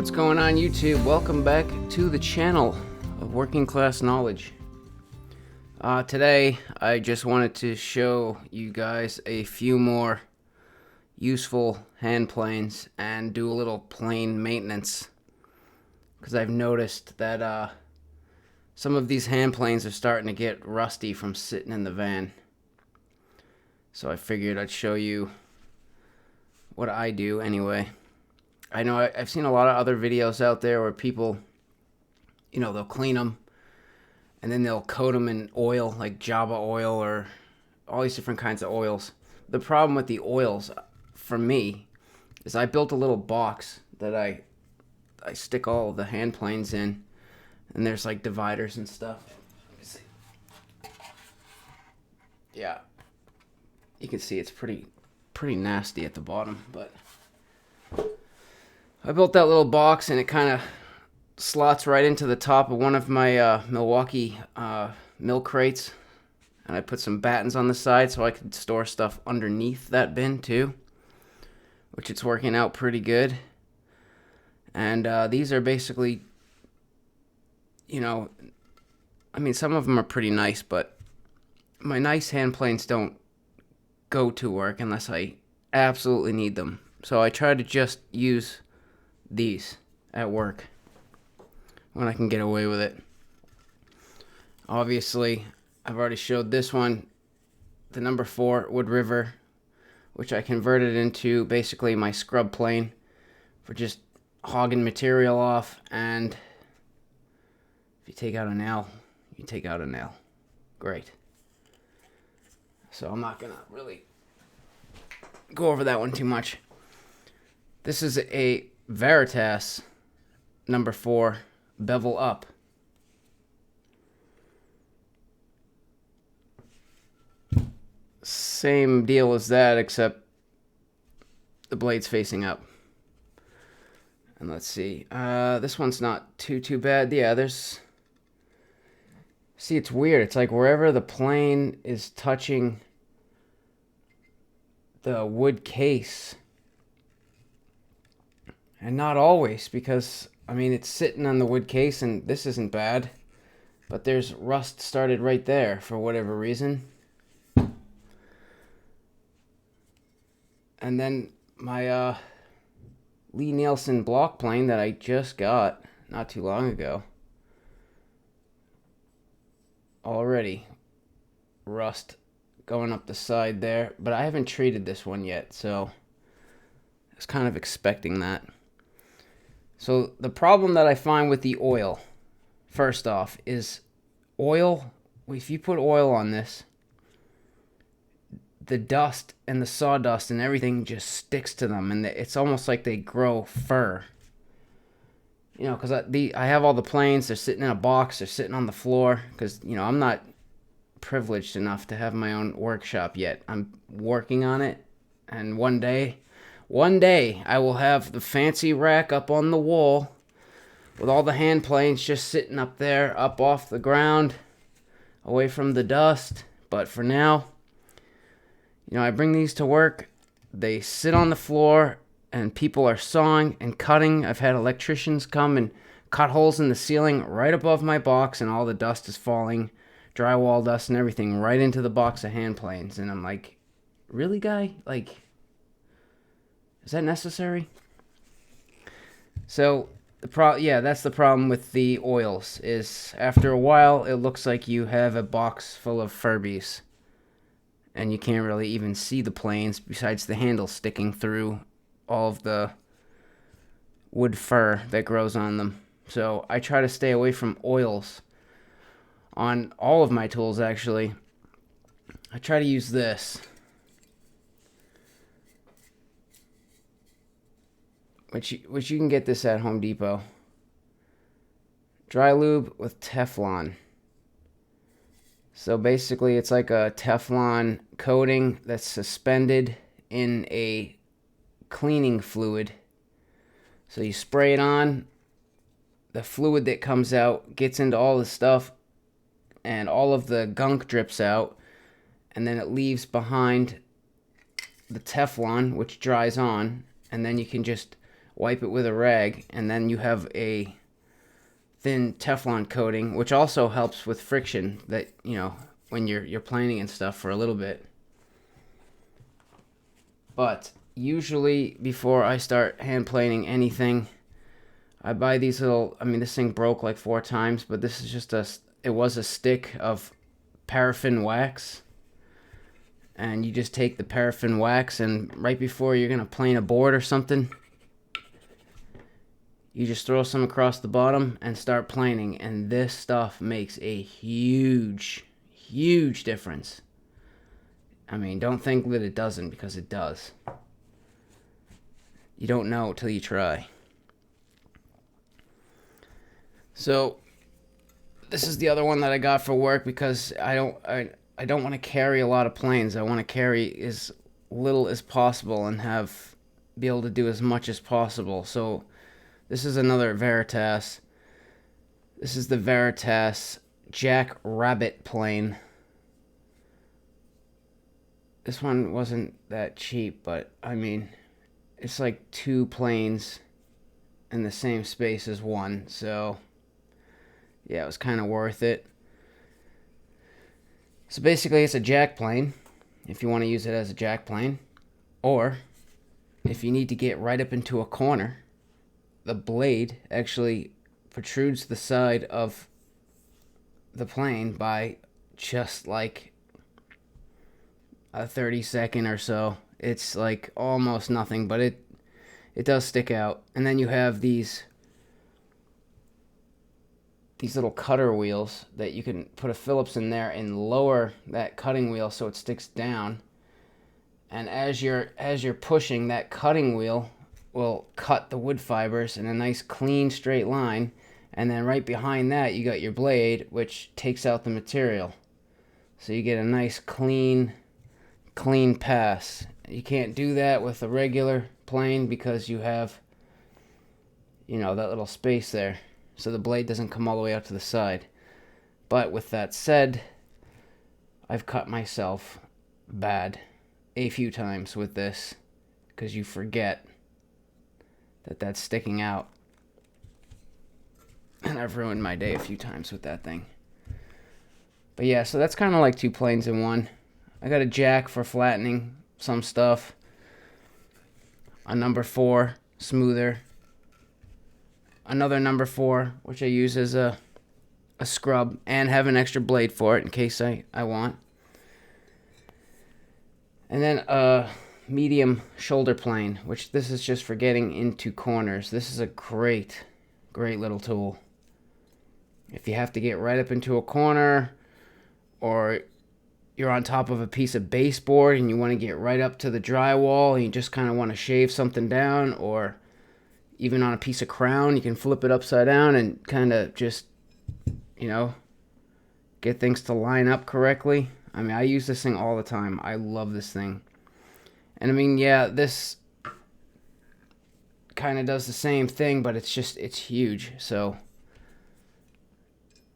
What's going on, YouTube? Welcome back to the channel of Working Class Knowledge. Today I just wanted to show you guys a few more useful hand planes and do a little plane maintenance, because I've noticed that some of these hand planes are starting to get rusty from sitting in the van. So I figured I'd show you what I do anyway. I know I've seen a lot of other videos out there where people, they'll clean them and then they'll coat them in oil, like Java oil or all these different kinds of oils. The problem with the oils, for me, is I built a little box that I stick all of the hand planes in, and there's like dividers and stuff. Let me see. Yeah, you can see it's pretty nasty at the bottom, but I built that little box and it kind of slots right into the top of one of my Milwaukee milk crates, and I put some battens on the side so I could store stuff underneath that bin too, which it's working out pretty good. And these are basically, some of them are pretty nice, but my nice hand planes don't go to work unless I absolutely need them. So I try to just use these at work when I can get away with it. Obviously, I've already showed this one, the number 4 Wood River, which I converted into basically my scrub plane for just hogging material off. And if you take out a nail, you take out a nail. Great. So I'm not gonna really go over that one too much. This is a Veritas number 4 Bevel Up. Same deal as that, except the blade's facing up. And let's see, this one's not too bad. Yeah, see, it's weird. It's like wherever the plane is touching the wood case, and not always, because it's sitting on the wood case and this isn't bad, but there's rust started right there for whatever reason. And then my Lee Nielsen block plane that I just got not too long ago, already rust going up the side there, but I haven't treated this one yet, so I was kind of expecting that. So the problem that I find with the oil, first off, is oil, if you put oil on this, the dust and the sawdust and everything just sticks to them, and it's almost like they grow fur. Because I have all the planes, they're sitting in a box, they're sitting on the floor, because, I'm not privileged enough to have my own workshop yet. I'm working on it, and one day I will have the fancy rack up on the wall with all the hand planes just sitting up there, up off the ground, away from the dust. But for now, I bring these to work, they sit on the floor, and people are sawing and cutting. I've had electricians come and cut holes in the ceiling right above my box, and all the dust is falling, drywall dust and everything, right into the box of hand planes. And I'm like, really, guy? Like, is that necessary? So that's the problem with the oils, is after a while it looks like you have a box full of Furbies, and you can't really even see the planes besides the handle sticking through all of the wood fur that grows on them. So I try to stay away from oils on all of my tools, actually. I try to use this, which you can get this at Home Depot. Dry lube with Teflon. So basically it's like a Teflon coating that's suspended in a cleaning fluid. So you spray it on, the fluid that comes out gets into all the stuff, and all of the gunk drips out, and then it leaves behind the Teflon, which dries on, and then you can just wipe it with a rag, and then you have a thin Teflon coating, which also helps with friction that, you know, when you're planing and stuff for a little bit. But usually before I start hand planing anything, I buy these little, I mean, this thing broke like 4 times, but this is just it was a stick of paraffin wax. And you just take the paraffin wax, and right before you're going to plane a board or something, you just throw some across the bottom and start planing. And this stuff makes a huge, huge difference. I mean, don't think that it doesn't, because it does. You don't know till you try. So this is the other one that I got for work, because I don't want to carry a lot of planes. I want to carry as little as possible and be able to do as much as possible. So this is another Veritas. This is the Veritas Jack Rabbit plane. This one wasn't that cheap, but I mean, it's like 2 planes in the same space as one. So yeah, it was kind of worth it. So basically, it's a jack plane, if you want to use it as a jack plane. Or if you need to get right up into a corner, the blade actually protrudes the side of the plane by just like a 30-second or so. It's like almost nothing, but it does stick out. And then you have these little cutter wheels that you can put a Phillips in there and lower that cutting wheel so it sticks down. And as you're pushing, that cutting wheel will cut the wood fibers in a nice clean straight line. And then right behind that, you got your blade, which takes out the material. So you get a nice clean pass. You can't do that with a regular plane because you have, you know, that little space there. So the blade doesn't come all the way out to the side. But with that said, I've cut myself bad a few times with this, because you forget that that's sticking out. And I've ruined my day a few times with that thing. But yeah, so that's kind of like 2 planes in one. I got a jack for flattening some stuff, a number 4 smoother, another number 4, which I use as a scrub, and have an extra blade for it in case I want. And then a medium shoulder plane, which this is just for getting into corners. This is a great little tool. If you have to get right up into a corner, or you're on top of a piece of baseboard and you want to get right up to the drywall and you just kind of want to shave something down, or even on a piece of crown, you can flip it upside down and kind of just, you know, get things to line up correctly. I mean, I use this thing all the time. I love this thing. And I mean, yeah, this kind of does the same thing, but it's huge. So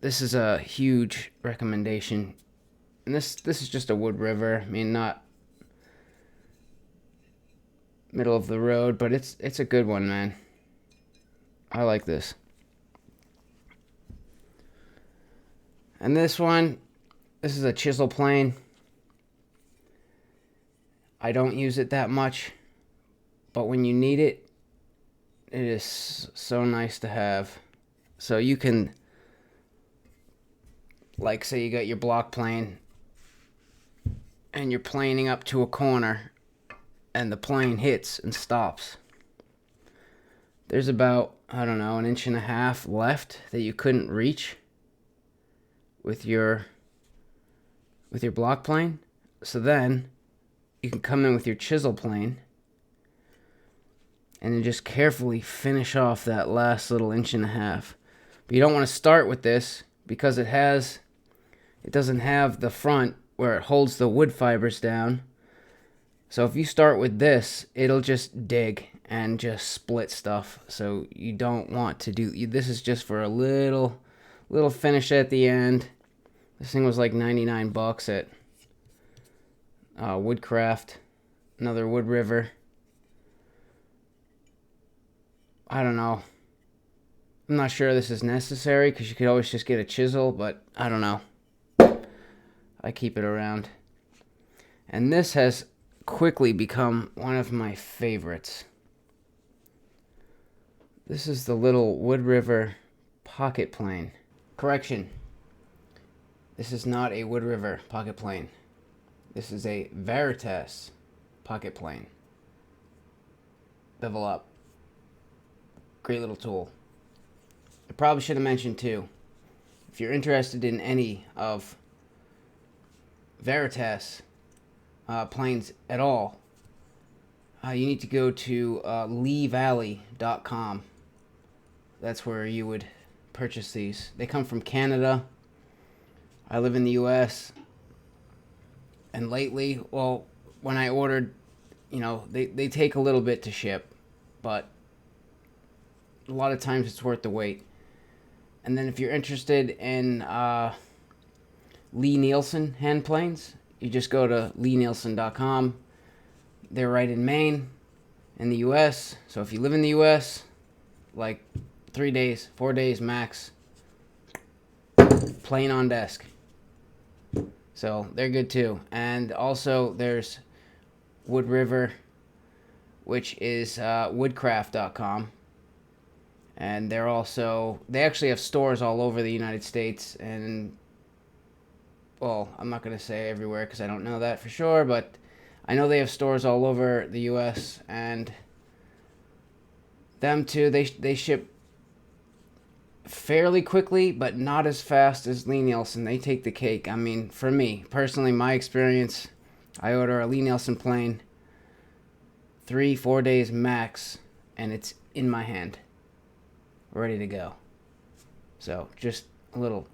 this is a huge recommendation. And this is just a wood river. I mean, not middle of the road, but it's a good one, man. I like this. And this one, this is a Chisel Plane. I don't use it that much, but when you need it, it is so nice to have. So you can, like, say you got your block plane and you're planing up to a corner and the plane hits and stops. There's about, I don't know, 1.5 inches left that you couldn't reach with your block plane. So then you can come in with your Chisel Plane and then just carefully finish off that last little 1.5 inches. But you don't want to start with this because it doesn't have the front where it holds the wood fibers down. So if you start with this, it'll just dig and just split stuff. So you don't want to do this. Is just for a little finish at the end. This thing was like $99 at Woodcraft, another Wood River. I don't know. I'm not sure this is necessary because you could always just get a chisel, but I don't know. I keep it around. And this has quickly become one of my favorites. This is the little Wood River pocket plane. Correction. This is not a Wood River pocket plane. This is a Veritas pocket plane. Bevel Up. Great little tool. I probably should have mentioned too, if you're interested in any of Veritas planes at all, you need to go to leevalley.com. That's where you would purchase these. They come from Canada. I live in the US. And lately, well, when I ordered, they take a little bit to ship, but a lot of times it's worth the wait. And then if you're interested in Lee Nielsen hand planes, you just go to leenielsen.com. They're right in Maine, in the US. So if you live in the US, like 3 days, 4 days max, plane on desk. So they're good too. And also there's Wood River, which is woodcraft.com. And they actually have stores all over the United States. And, well, I'm not going to say everywhere because I don't know that for sure. But I know they have stores all over the U.S. And them too, they ship fairly quickly, but not as fast as Lee Nielsen. They take the cake. I mean, for me, personally, my experience, I order a Lee Nielsen plane 3-4 days max, and it's in my hand, ready to go. So just a little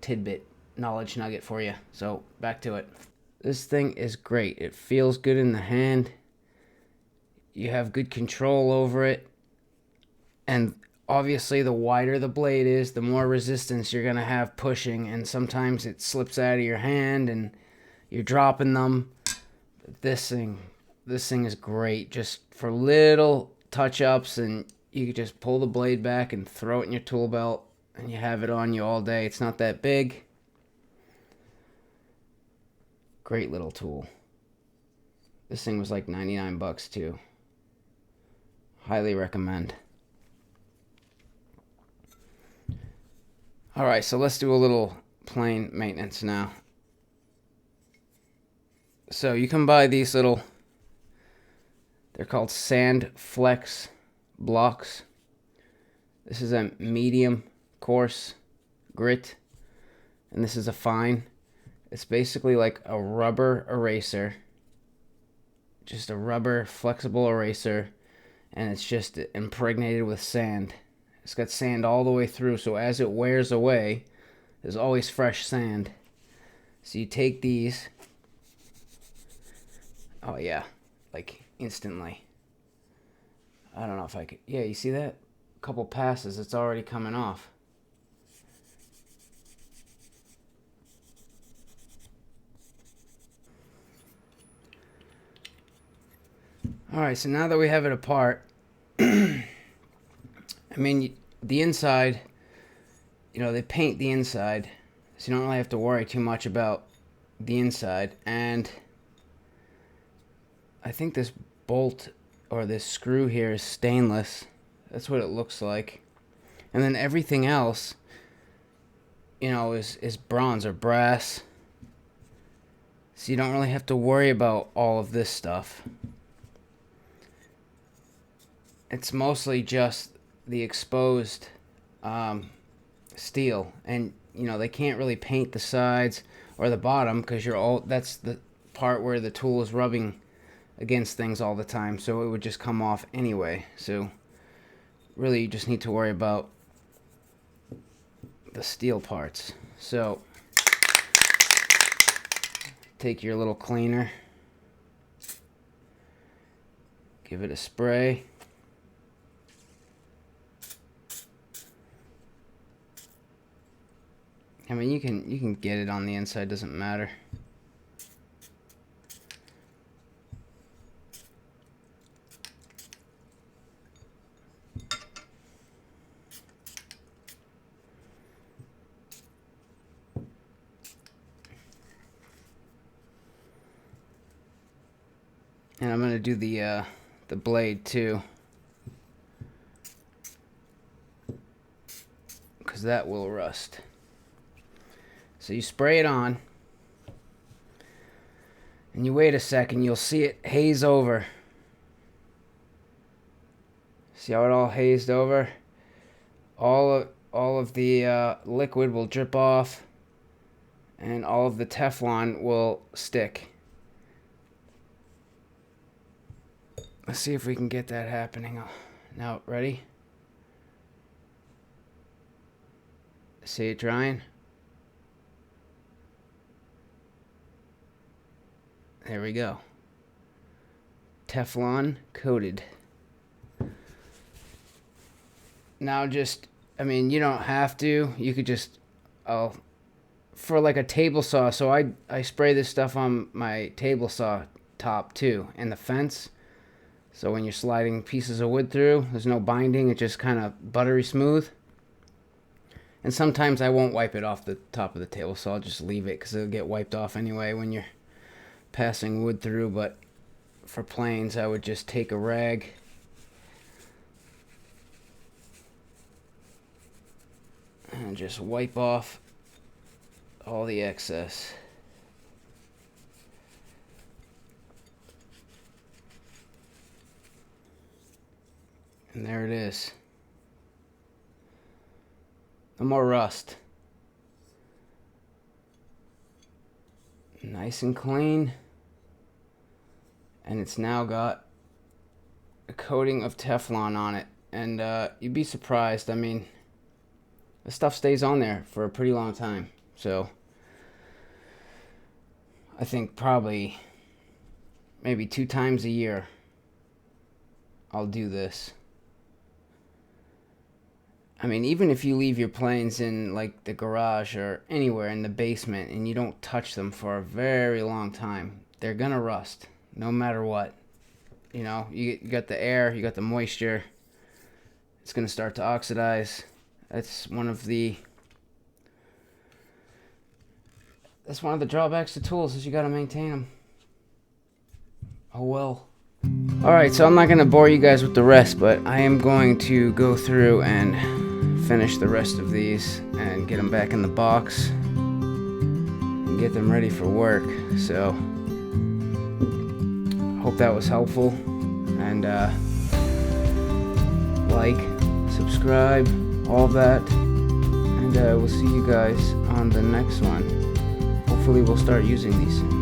tidbit knowledge nugget for you. So back to it. This thing is great. It feels good in the hand. You have good control over it. And obviously the wider the blade is, the more resistance you're going to have pushing. And sometimes it slips out of your hand and you're dropping them. This thing is great just for little touch-ups, and you can just pull the blade back and throw it in your tool belt and you have it on you all day. It's not that big. Great little tool. This thing was like 99 bucks too. Highly recommend. Alright, so let's do a little plane maintenance now. So you can buy these little, they're called Sand Flex blocks. This is a medium coarse grit, and this is a fine. It's basically like a rubber eraser, just a rubber flexible eraser, and it's just impregnated with sand. It's got sand all the way through, so as it wears away, there's always fresh sand. So you take these, oh yeah, like instantly. I don't know if I could, yeah, you see that? A couple passes, it's already coming off. Alright, so now that we have it apart, I mean, the inside, they paint the inside, so you don't really have to worry too much about the inside. And I think this bolt or this screw here is stainless. That's what it looks like. And then everything else, is bronze or brass. So you don't really have to worry about all of this stuff. It's mostly just the exposed steel, and they can't really paint the sides or the bottom because that's the part where the tool is rubbing against things all the time, so it would just come off anyway. So really you just need to worry about the steel parts. So take your little cleaner, give it a spray. I mean, you can get it on the inside, doesn't matter. And I'm gonna do the blade too, because that will rust. So you spray it on, and you wait a second. You'll see it haze over. See how it all hazed over? All of the liquid will drip off, and all of the Teflon will stick. Let's see if we can get that happening. Now, ready? See it drying? There we go. Teflon coated. Now just, I mean, you don't have to. You could just, for like a table saw. So I spray this stuff on my table saw top too, and the fence. So when you're sliding pieces of wood through, there's no binding. It's just kind of buttery smooth. And sometimes I won't wipe it off the top of the table, so I'll just leave it because it'll get wiped off anyway when you're passing wood through. But for planes, I would just take a rag and just wipe off all the excess. And there it is. No more rust. Nice and clean. And it's now got a coating of Teflon on it. And you'd be surprised. I mean, the stuff stays on there for a pretty long time. So I think probably maybe 2 times a year I'll do this. I mean, even if you leave your planes in like the garage or anywhere in the basement and you don't touch them for a very long time, they're gonna rust no matter what. You know, you got the air, you got the moisture, it's gonna start to oxidize. That's one of the drawbacks to tools, is you gotta maintain them. Oh well. Alright, so I'm not gonna bore you guys with the rest, but I am going to go through and finish the rest of these and get them back in the box and get them ready for work. So hope that was helpful, and like, subscribe, all that, and we'll see you guys on the next one. Hopefully we'll start using these soon.